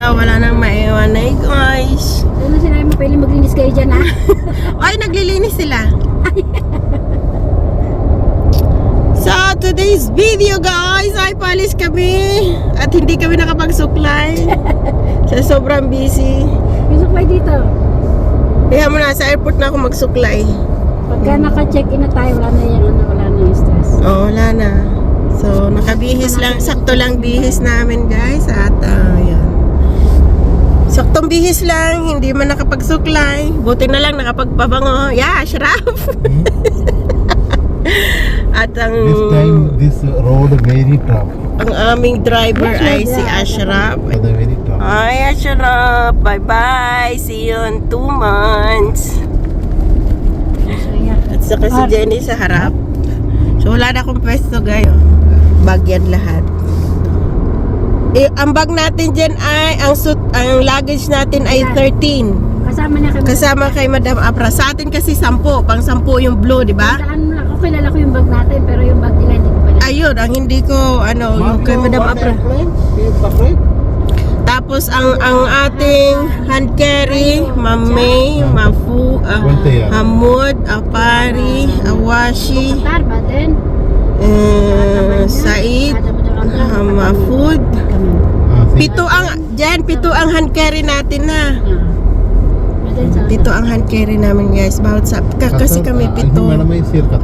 Wala nang maiwan na guys. Ano sinabi mo, pwede maglinis kayo dyan, ha? Ay, naglilinis sila. So, today's video guys, ay palis kami. At hindi kami nakapagsuklay. Sa sobrang busy. Yung suklay dito. Kaya mo na, sa airport na ako magsuklay. Pagka naka-check-in na tayo, wala na yung stress. Oo, wala na. So, nakabihis lang, sakto lang bihis namin guys. At, yun. Saktong bihis lang, hindi man nakapagsuklay. Buti na lang nakapagpabango. Yeah, Ashraf! At ang This time, this road very tough. ang aming driver ay si Ashraf. Very tough. Hi Ashraf! Bye-bye! See you in 2 months! At saka si Jenny sa harap. So wala na akong pwesto gayo. Bag yan lahat. Ang bag natin dyan ay, ang luggage natin ay 13. Kasama niya kay Kasama kay Madam Apra. Sa atin kasi 10. Pang 10 yung blue, di ba? Daan mo lang. Okay, kilala ko yung bag natin, pero yung bag nila hindi ko pala. Ayun, ang hindi ko, yung kay Madam Apra. Tapos ang ating hand carry, Ma'am May, Hamud, Apari, Awashi, Qatar ba din? Said, Mahfoud. Pito ang hand carry natin na. Pito ang hand carry namin guys. Kasi kami pito.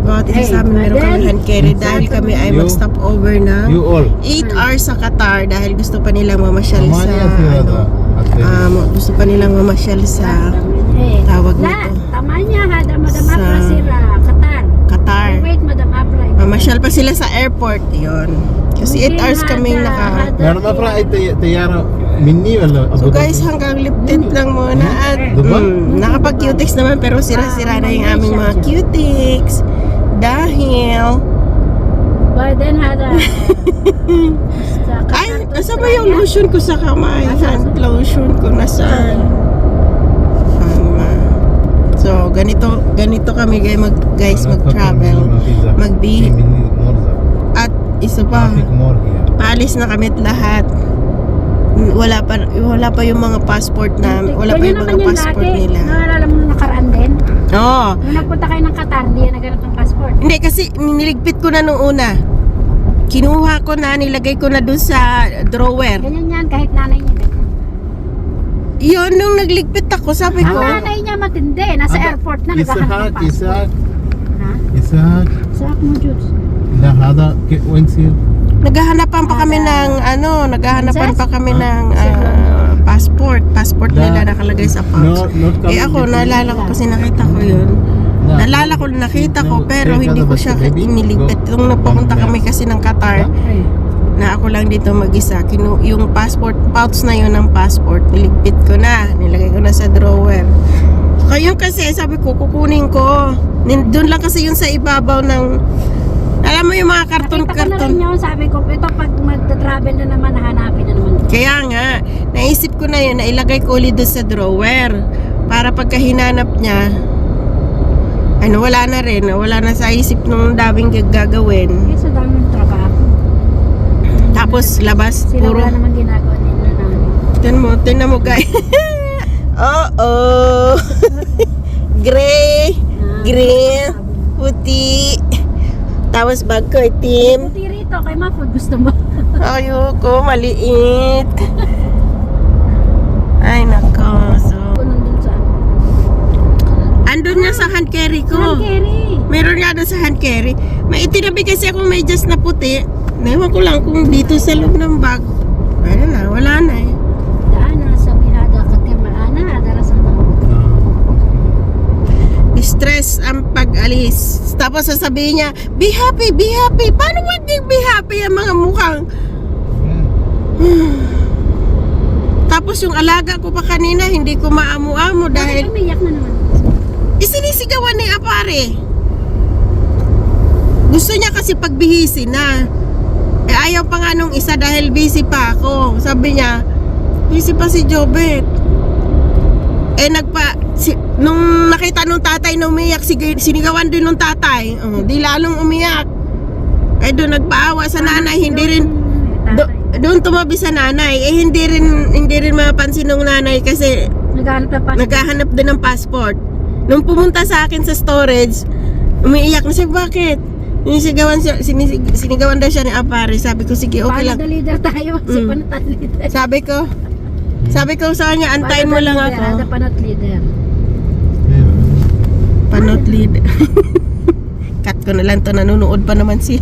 Bawat isa sa amin meron kami hand carry dahil kami ay mag-stop over na 8 hours sa Qatar dahil gusto pa nilang mamasyal sa gusto pa nilang mamasyal sa tawag nito. Tama niya ha, Madam Apra sila, Qatar. Wait, Madam Apra. Mamasyal pa sila sa airport, yon. Kasi 8 hours kami naka. Madam Apra ay tayara minni wala. So guys, hanggang lip-tint lang muna at nakapag-cutics naman pero sira-sira na yung aming mga cutics dahil Then hada. ay, nasa ba yung lotion ko sa kamay? Hand lotion ko nasaan? So, ganito kami guys mag-travel. At isa pa, paalis na kami lahat. Wala pa yung mga passport na, wala pa yung mga passport nila. Naalala mo nung nakaraan din? Oo. Nung nagpunta kayo ng Qatar, hindi yan naganap ng passport. Hindi, kasi niligpit ko na nung una. Kinuha ko na, nilagay ko na dun sa drawer. Ganyan yan, kahit nanay niya. Yun, nung nagligpit ako, sabi ko, Ang nanay niya matindi, nasa airport na naghahanap ng passport. Isak mo, Jules. naghahanapan pa kami ng passport nila nakalagay sa pouch. Ako, naalala ko kasi nakita ko yun. Nakita ko pero hindi ko siya iniligpit. Nung napunta kami kasi ng Qatar, na ako lang dito mag-isa, yung passport pouch na yun ng passport, niligpit ko na, nilagay ko na sa drawer. Kaya kasi sabi ko, kukunin ko. Doon lang kasi yun sa ibabaw ng, alam mo yung mga karton. Nakita ko na rin yun, sabi ko, ito pag mag-travel na naman, nahanapin na naman. Kaya nga, naisip ko na yun, na ilagay ko ulit doon sa drawer. Para pagka hinanap niya, wala na rin, wala na sa isip nung daming gagawin. Kasi sa daming trabaho. Tapos labas, Sila puro. wala naman ginagawa nila. Tinan mo guys. Gray, green, puti. Tapos bag ko itim. Puti rito, kay Mahfoud gusto mo. Ayoko, maliit. Ay nako. So, Nandun sa andun nga sa hand carry ko. Hand carry. Meron nga doon sa hand carry. May itinabi kasi akong may just na puti. Naiwan ko lang kung dito sa loob ng bag. Wala na eh. Daan na sa bihada katimana, darasan na. Stress ang pag-alis. Tapos sasabihin niya, be happy, be happy. Paano maging be happy ang mga mukhang? Tapos yung alaga ko pa kanina, hindi ko maamu-amu dahil umiyak na naman. isinisigawan ni Apare. Gusto niya kasi pagbihisin na. Ayaw pa nga nung isa dahil busy pa ako. Sabi niya, busy pa si Jobet. Nung nakita nung tatay na umiyak, sinigawan din nung tatay. Di lalong umiyak. Doon nagpaawa sa nanay, hindi rin. doon tumabi sa nanay. Eh hindi rin mapansin ng nanay kasi naghahanap din ng passport. Nung pumunta sa akin sa storage, umiiyak na siya, bakit? Sinigawan daw siya ni Apare. Sabi ko, sige, okay lang. Leader tayo. Si Panat leader. Sabi ko sa kanya, antayin mo lang ako. Ada Panat leader. Panot leader. Cut ko na lang to, nanonood pa naman si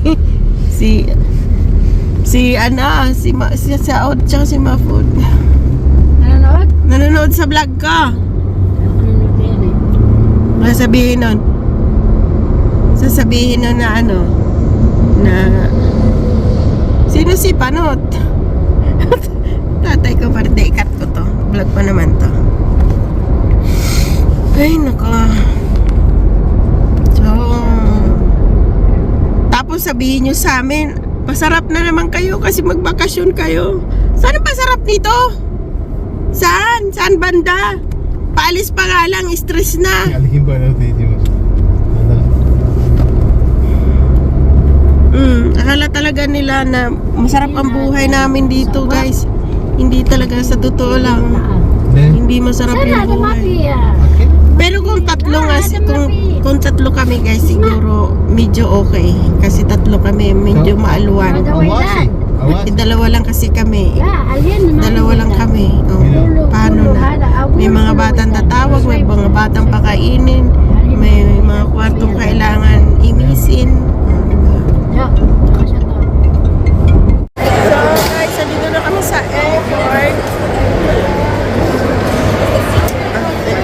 Saud tsaka si Mafud. Nanonood? Nanonood sa vlog ka. Nanonood yan eh. Sasabihin nun na ano, na sino si Panot? Tatay ko pa rin, cut ko to. Vlog pa naman to. Ay, naka. So, tapos sabihin nyo sa amin, pasarap na naman kayo kasi magbakasyon kayo. Saan ang pasarap nito? Saan? Saan banda? Paalis pa nga lang, stress na. Alikin pa na ito. Akala talaga nila na masarap ang buhay namin dito, guys. Hindi talaga, sa totoo lang. Hindi masarap yung buhay. Pero kung kung tatlo kami, guys, siguro medyo okay. Kasi tatlo kami, medyo maaluan. Dalawa lang kasi kami. Dalawa lang kami. Paano na? May mga batang tatawag, may mga batang pakainin, may mga kwartong kailangan imisin. So guys, dito na kami sa airport.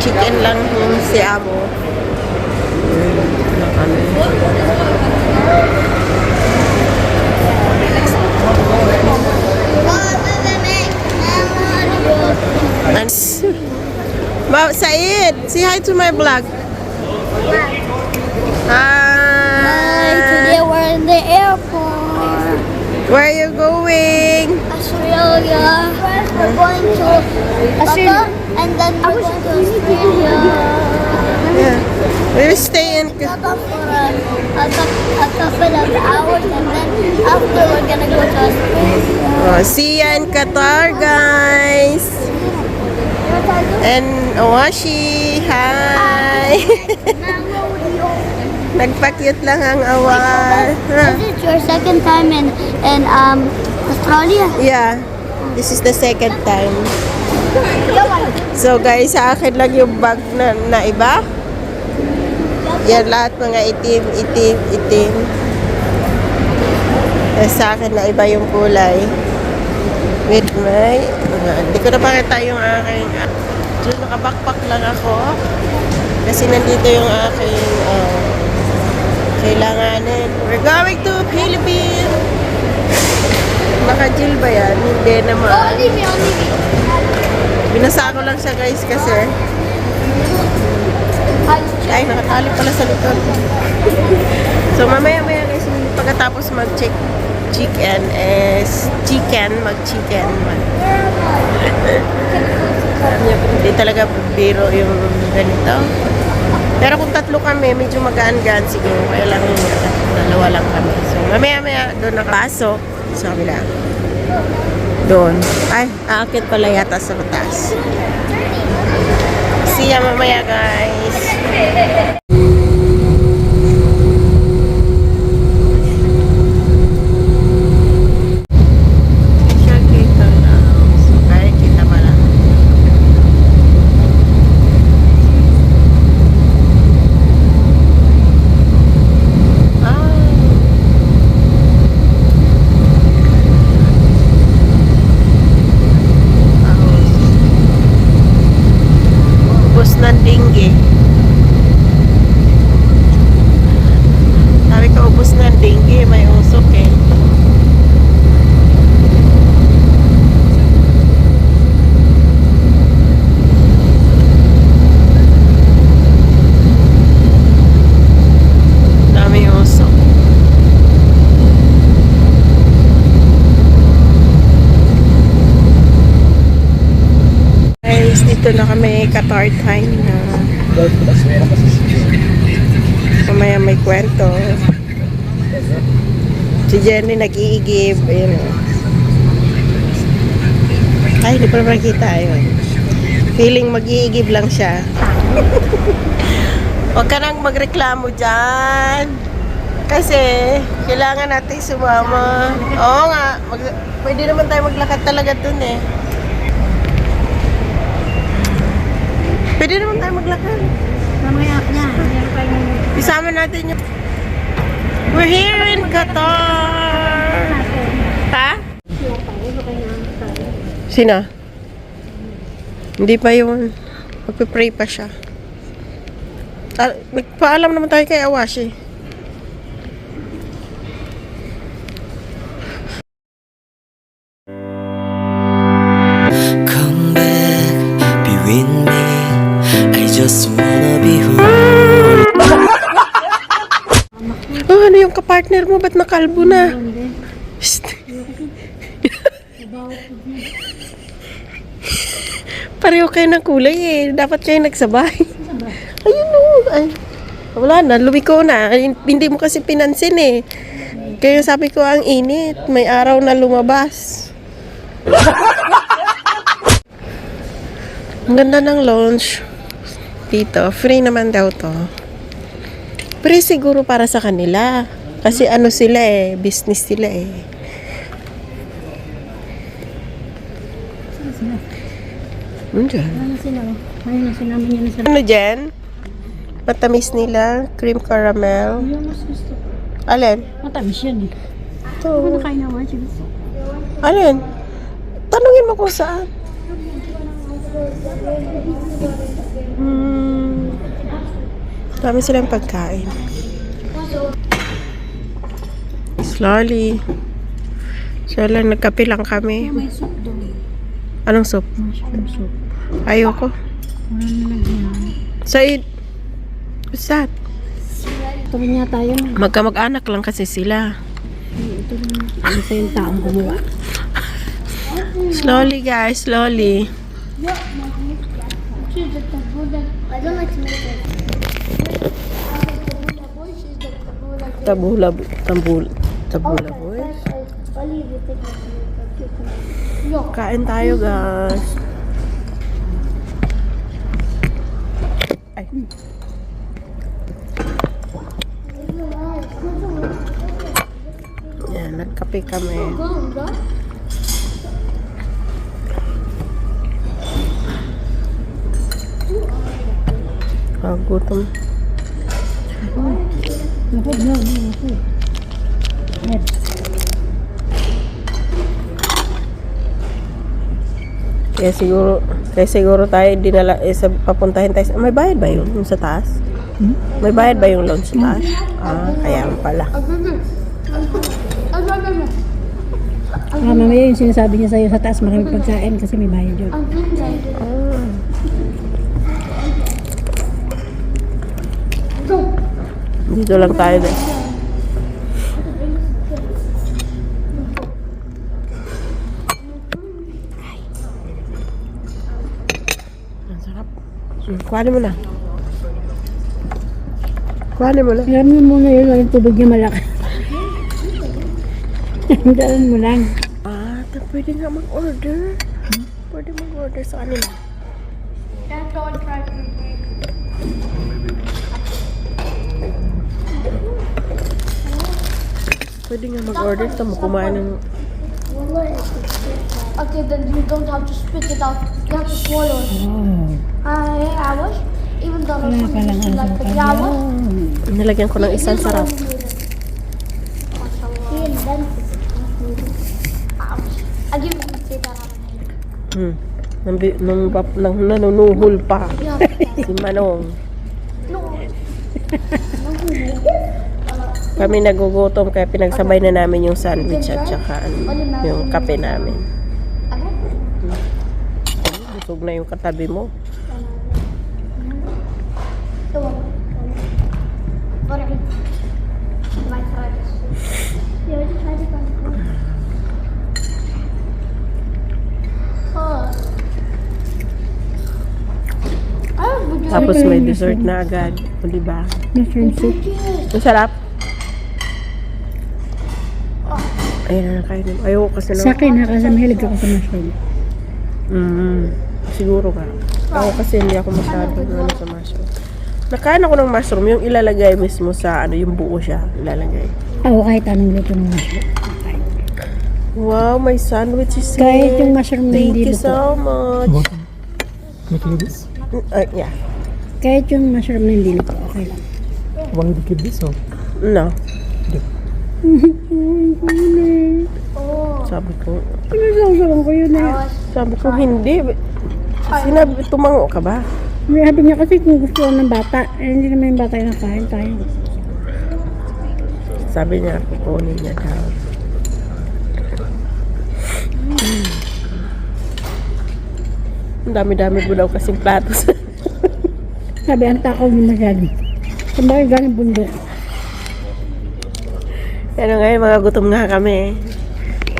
Chicken lang yung si Amo. Said, say hi to my vlog. Hi. Today we're in the airport. Where are you going? Australia. We're going to Australia, and then we're going to Australia. Yeah. We'll stay in. For a couple of hours, and then after we're gonna go to Australia. Oh, see ya in Qatar, guys. And Awashi, hi. Nagpa-cute lang ang awal. Is it your second time in Australia? Yeah, this is the second time. So guys, sa akin lang yung bag na iba. Yan lahat mga itim. Sa akin na iba yung kulay. With my, hindi ko na pakita yung aking, nakabackpack lang ako. Kasi nandito yung aking, kailanganin. We're going to Philippines. Naka-gel ba yan? Hindi naman. Only me. Binasa ko lang siya, guys, kasi ay, nakatali pala sa likod. So mamaya guys, pagkatapos mag-check mag-chicken. Hindi talaga biro yung ganito. Pero kung tatlo kami, medyo magaan-gaan siguro. Kaya lang dalawa lang kami. So mamaya doon nakapasok sa kabila. Doon. Ay, aakit pala yata sa mataas. See ya mamaya, guys. Ng dinggi. Sabi ko, ubos ng dinggi, may usok eh. Dami usok. Guys, dito na kami Qatar time na mamaya may kwento. Si Jenny nag-iigib. Ayun. Ay, hindi pa naman kita. Ayun. Feeling mag-iigib lang siya. Huwag ka nang magreklamo dyan. Kasi, kailangan natin sumama. Oo nga. Pwede naman tayo maglakad talaga dun eh. Pwede naman tayo maglakad. Mamaya niya. Meron pa yung... Isama natin yung... We're here in Qatar! Ha? Sino? Hindi pa yun. Magpipray pa siya. Nagpaalam naman tayo kay Awashi. Come back, be with me. I just wanna be who. Oh, ano yung kapartner mo? Ba't nakalbo na? Shh. Pareho kayo ng kulay eh. Dapat kayo nagsabay. Ayun o. Ay. Wala na, lumiko na. Hindi mo kasi pinansin eh. Kaya sabi ko, ang init. May araw na lumabas. Ang ganda ng lounge dito. Free naman daw to. Free siguro para sa kanila. Kasi ano sila eh. Business sila eh. Diyan. Ano sila? Ayun na sinama niya na sa... Ano dyan? Matamis nila. Cream caramel. Yung mas gusto. Alin? Matamis yan eh. Ito. Ano kain na watch gusto? Alin? Tanungin mo kung saan. Dami silang pagkain. Slowly. So lang, nagkape lang kami. May soup doon. Anong soup? Mushroom soup. Ayoko. Wala nalagyan. Said, what's that? Ito rin yata yun. Magkamag-anak lang kasi sila. Ito rin. Ano sa yung taong gumawa? Slowly guys, slowly. I don't like to make it. Tabula boys. Kain tayo guys. Ay. Yan, nagkape kami. Gutom. Kaya siguro tayo dinala papuntahin tayo. May bayad ba yun sa taas? May bayad ba yung lounge sa taas? Ah, kaya pala. Mamaya yung sinasabi niya sa'yo sa taas maraming pagkain kasi may bayad yun. Dito lang tayo guys. Ang sarap. Kuhanin mo na. Kuhanin mo na. Alam mo muna yun, yung tubig niya malaki. Dalan mo lang. Pwede nga mag-order. Pwede mag-order sa kanila. Pwede nga mag-order. Tamo kumain ng... Okay, then you don't have to spit it out. You have to swallow it. I was. Even though I was like the Java. Nilagyan ko ng isang sarap. I give you say that. Nang nanunuhol pa. Si Manong. Kami nagugutom kaya pinagsabay na namin yung sandwich at saka yung kape namin. Busog na yung katabi mo. Tapos may dessert na agad. O diba? Mushroom soup. Ang sarap. Ayun na kainin. Ayoko kasi Sa akin, nakasamahilig ako sa mushroom. Siguro ka. Ako kasi hindi ako masyadong ano sa mushroom. Nakain ako ng mushroom, yung ilalagay mismo sa ano, yung buo siya ilalagay. Oo, kahit anong luto ng mushroom. Wow, my sandwich is Kahit here. yung mushroom na Thank hindi you luto. so much. Making this? Yeah. Kahit yung mushroom na hindi luto, okay lang. Want to keep this or? No. Sabi ko, Pinasawsawan ko yun eh. sabi ko hindi. Sinabi, tumango ka ba? Sabi niya kasi kung gusto ng bata, eh, hindi naman yung bata yung nakain tayo. Sabi niya, kukunin niya daw. Ang dami-dami po daw kasing platos. Sabi, ang takaw mo masyado. Saan ba yung galing bundok? Pero ngayon, mga gutom nga kami.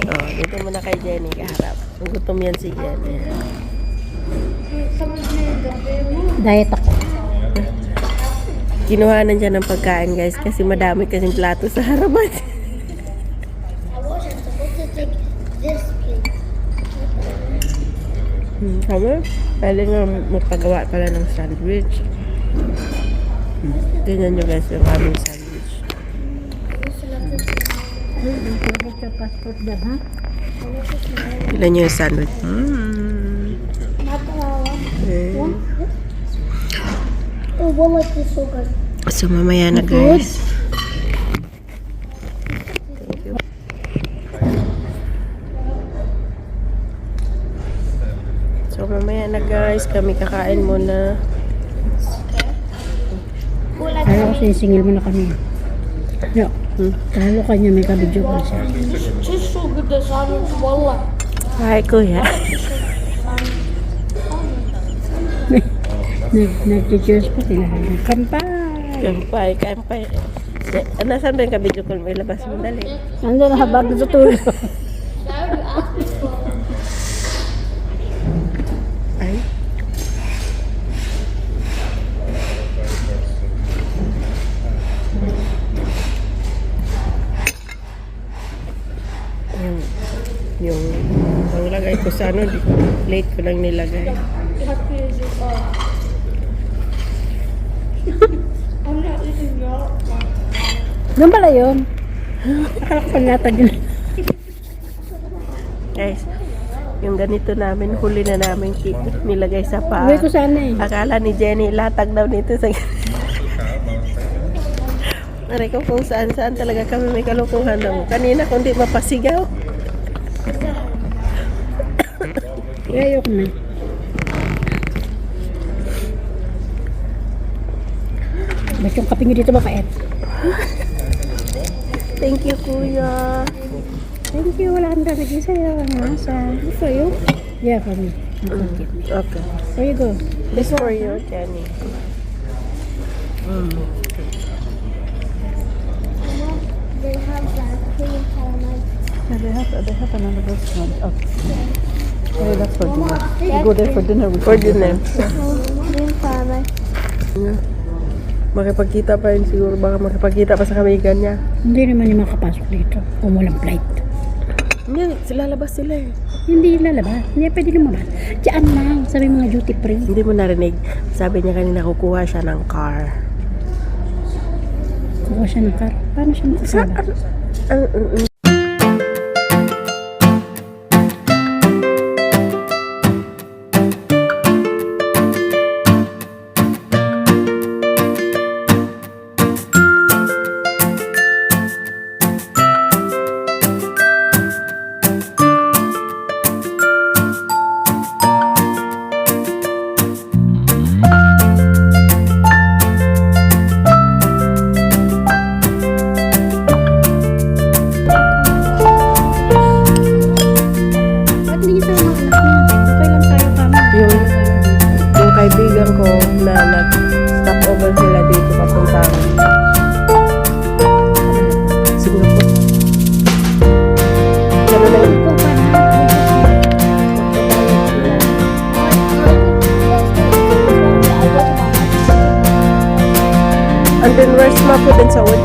Oh, dito muna kay Jenny kaharap. Ang gutom yan si Jenny. Diet ako. Kinuhanan siya ng pagkain guys kasi madami kasing plato sa harapan. I wasn't supposed to take this plate. Sabi, pwede nga magpagawa pala ng sandwich. Tingnan nyo guys yung aming sandwich. Get your passport dyan, ha? Tingnan nyo yung sandwich. Okay. Oh, what like this so good? So mamaya na guys. Thank you. So mamaya na guys, kami kakain muna. Kala ko sisingil mo na kami. No. Kala kanya may kabidyo ko siya. Just so good the sandwich, wallah. Hi kuya. Nag-cheers pa sila. Kampay! Kampay. Nasaan ba yung kabidyo ko? May labas mo dali. Nandun na habag na tutulog. Ay. Yung panglagay ko sa ano, late ko lang nilagay. I'm not eating your Doon pala yun. Akala ko panlatag yun. Guys, yung ganito namin, huli na namin nilagay sa paa. Uwi ko sana eh. Akala ni Jenny, latag daw nito sa Aray ko kung saan-saan talaga kami may kalukuhan daw. Kanina kundi mapasigaw. Ayoko na. Ba't yung kape nyo dito mapait? Thank you, kuya. Thank you. Wala kang lalagay sa'yo. Ang masa. Good for you? Yeah, for me. Okay. There you go. This for you, Jenny. They have that cream caramel. They have another restaurant. Okay. Hey, that's for dinner. You Go there for dinner. For dinner. Cream caramel. Makipagkita pa yun siguro. Baka makipagkita pa sa kamigan niya. Hindi naman yung makapasok dito kung walang flight. Hindi, lalabas sila eh. Hindi lalabas. Hindi pwede lumabas. Diyan lang. Sabi mga duty free. Hindi mo narinig. Sabi niya kanina kukuha siya ng car. Kuha siya ng car. Paano siya makasala? Ba't hindi sa mga anak niya? Okay lang tayo kami. Yung kaibigan ko na nag-stop over sila dito papuntang Singapore. Ganun lang. Ikaw pa na. And then where's Mapud and Saud?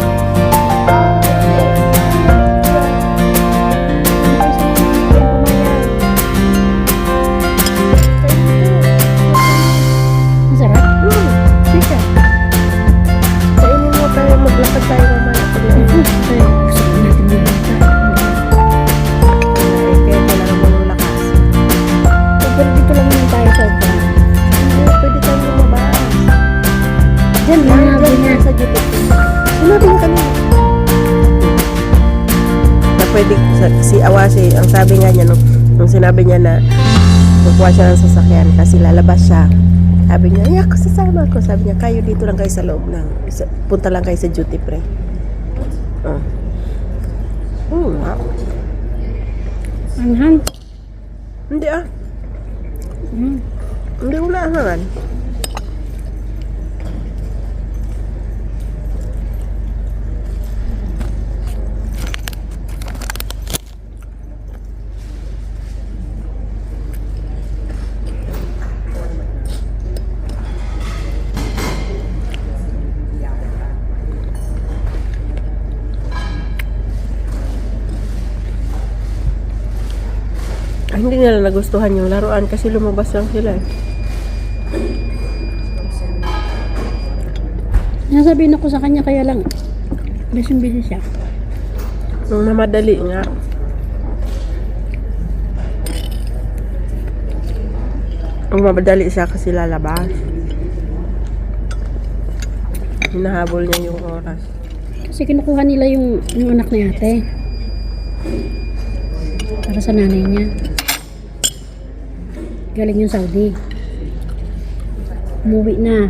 lang tayo sa upuan. Hindi, pwede tayong lumabas. Diyan, sinabi niya. Sa duty free. Sinabi niya kami. Na pwede, si Awasi, ang sabi nga niya, nung sinabi niya na kukuha siya ng sasakyan kasi lalabas siya. Sabi niya, ay ako sasama ako. Sabi niya, kayo dito lang kayo sa loob ng, punta lang kayo sa duty free. Wow. Anghang. Hindi ah. Hmm. Hindi ko naahangan. Ay, hindi nila nagustuhan yung laruan kasi lumabas lang sila. Nasabihin ako sa kanya kaya lang. Busy siya. Nung mamadali nga. Nung mamadali siya kasi lalabas. Hinahabol niya yung oras. Kasi kinukuha nila yung anak ni ate. Para sa nanay niya. Galing yung Saudi. Umuwi na.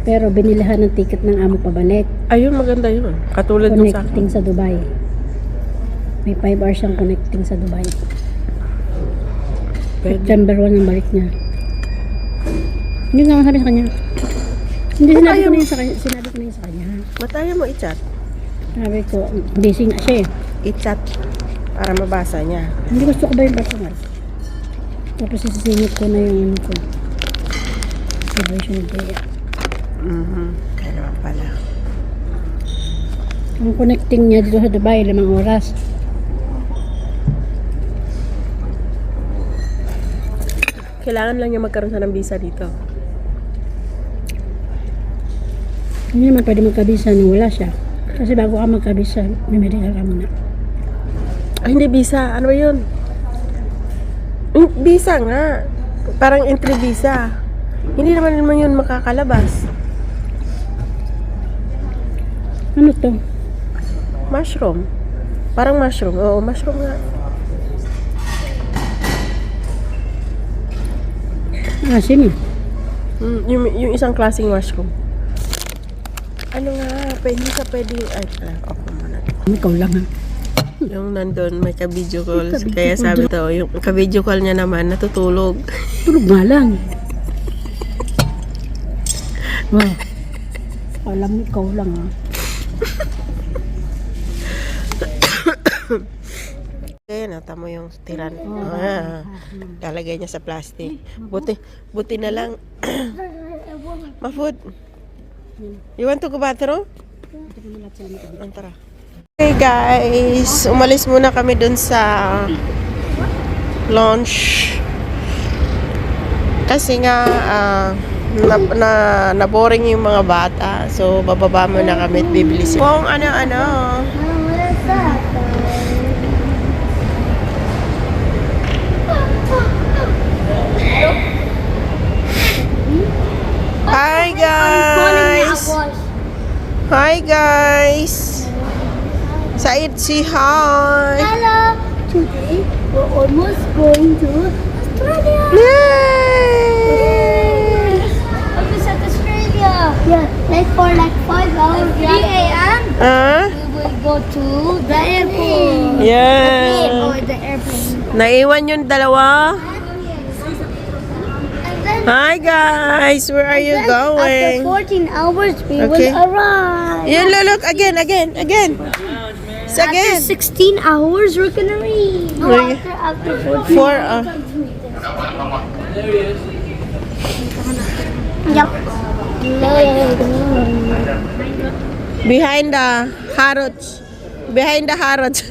Pero binilihan ng ticket ng amo pabalik. Ayun, maganda yun. Katulad nung sa Connecting sa Dubai. May 5 hours siyang connecting sa Dubai. September 1 ang balik niya. Hindi nga sabi sa kanya. Hindi sinabi ko na yun sa kanya. Sinabi ko na yun sa kanya. Mataya mo i-chat. Sabi ko, busy nga siya eh. I-chat. Para mabasa niya. Hindi gusto ko ba yung personal? Tapos isisingit ko na yung ano ko. Celebration day. Kaya naman pala. Ang connecting niya dito sa Dubai, 5 oras. Kailangan lang niya magkaroon sa ng visa dito. Hindi naman pwede magkabisa nung wala siya. Kasi bago ka magkabisa, may medical ka muna. Ay, hindi visa. Ano ba yun? Visa nga. Parang entry visa. Hindi naman yun makakalabas. Ano to? Mushroom. Parang mushroom. Oo, mushroom nga. Asin eh. Yung isang klaseng mushroom. Ano nga, hindi ka pwedeng... Ay, ako muna. Ikaw lang ha. Yung nandun, may ka-video call. Kaya sabi to, yung ka-video call niya naman, natutulog. Tulog nga lang. Wow. Alam mo, ikaw lang ha. Okay, nata mo yung tiran. Lalagay niya sa plastic. Buti na lang. Ma-food. You want to go bathroom? Tara. Okay guys, umalis muna kami dun sa lunch. Kasi nga na-boring yung mga bata. So bababa muna kami at bibili sila. Kung ano-ano. What is that? Hi guys. Hi guys. Said, say hi. Hello. Today we're almost going to Australia. Yay! Almost at Australia. Yeah, like for like 5 hours. 3 a.m. We will go to the airport. Yeah. Or the airplane. Naiwan yung dalawa. And then Hi guys, where are you after going? 14 hours we Okay. will arrive. Yeah, look again. It's again. After 16 hours we're gonna read. No, Really? after 14. For Yep. behind the Harrods. Behind the Harrods.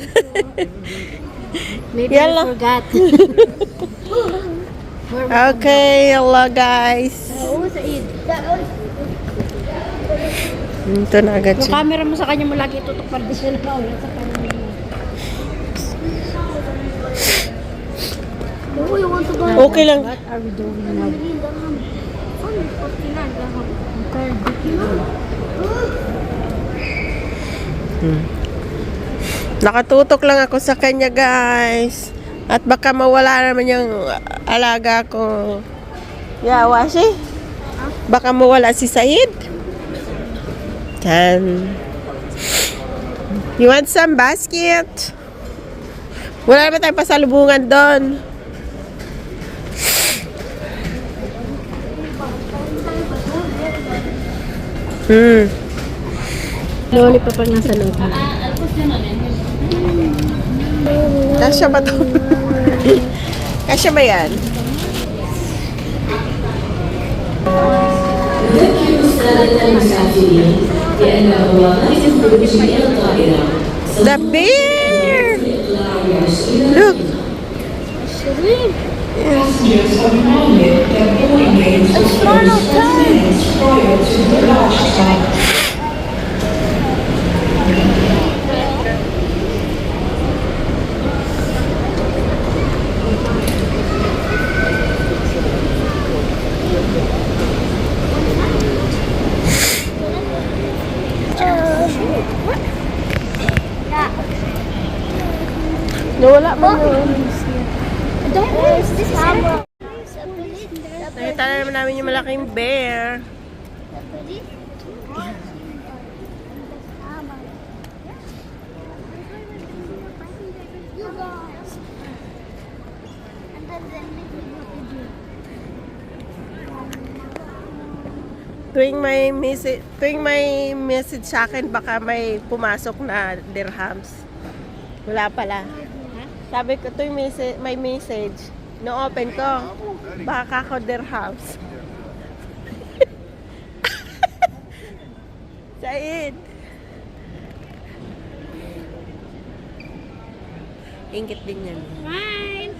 Maybe Yala. I forgot. Okay, hello guys. Ito na agad Yung siya. camera mo sa kanya mo lagi tutok para di siya nakawala sa kanya. Oh, you want to go? Okay lang. What are we doing now? Nakatutok lang ako sa kanya, guys. At baka mawala naman yung alaga ko. Yeah, Washi? Baka mawala si Said. Yan. You want some basket? Wala naman tayong pasalubungan doon. Loli pa pag nasa loob. Kasya ba to? Kasya ba yan? The bear! Look! Nawala mo yun. There's this hammer. Nakita na naman namin yung malaking bear. Tuwing may message sa akin, baka may pumasok na dirhams. Wala pala. Sabi ko, tuwing may message, no-open ko, baka ako dirhams. Said. Ingit din yan. Smile!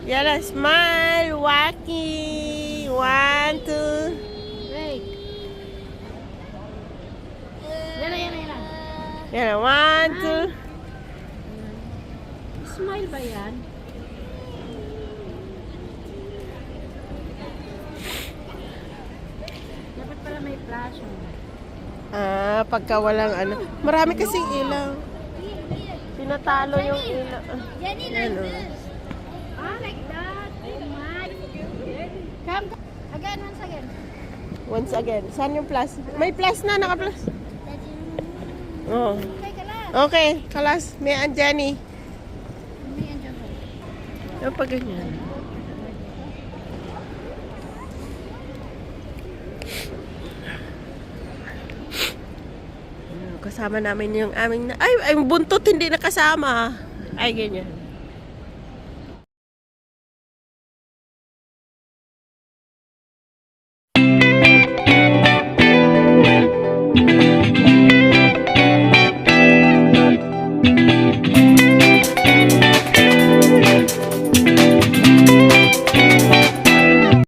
Yala, smile! Waki! 1, 2. Wait. Yan. Yala, 1, 2. Smile ba yan? Dapat pala may flash. Pagka walang ano. Marami kasing ilaw. Pinatalo yung ilaw. Jenny, Yan, oh. like that. Oh my. Come. Again, once again. Once again. Saan yung plus? May plus na, naka-plus. Oh. Okay, kalas. Okay, kalas. May and Jenny. Yung pag ganyan. Kasama namin yung aming ay buntot hindi nakasama. Ay, ganyan.